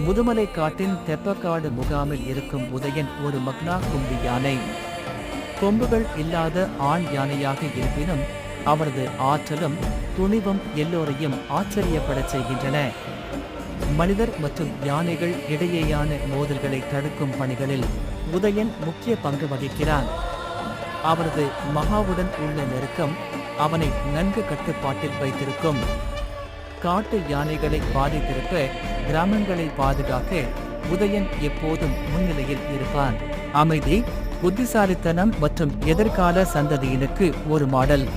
முதுமலை காட்டின் தெப்பக்காடு முகாமில் இருக்கும் உதயன் ஒரு மக்னா கும்பி யானை. கொம்புகள் இல்லாத ஆண் யானையாக இருப்பினும் அவரது ஆற்றலும் துணிவும் எல்லோரையும் ஆச்சரியப்படச் செய்கின்றன. மனிதர் மற்றும் யானைகள் இடையேயான மோதல்களை தடுக்கும் பணிகளில் உதயன் முக்கிய பங்கு வகிக்கிறான். அவரது மகாவுடன் உள்ள நெருக்கம் அவனை நன்கு கட்டுப்பாட்டில் வைத்திருக்கும். காட்டு யானைகளை பாதித்திருக்க கிராமங்களை பாதுகாக்க உதயன் எப்போதும் முன்னிலையில் இருப்பான். அமைதி, புத்திசாலித்தனம் மற்றும் எதிர்கால சந்ததியினருக்கு ஒரு மாடல்.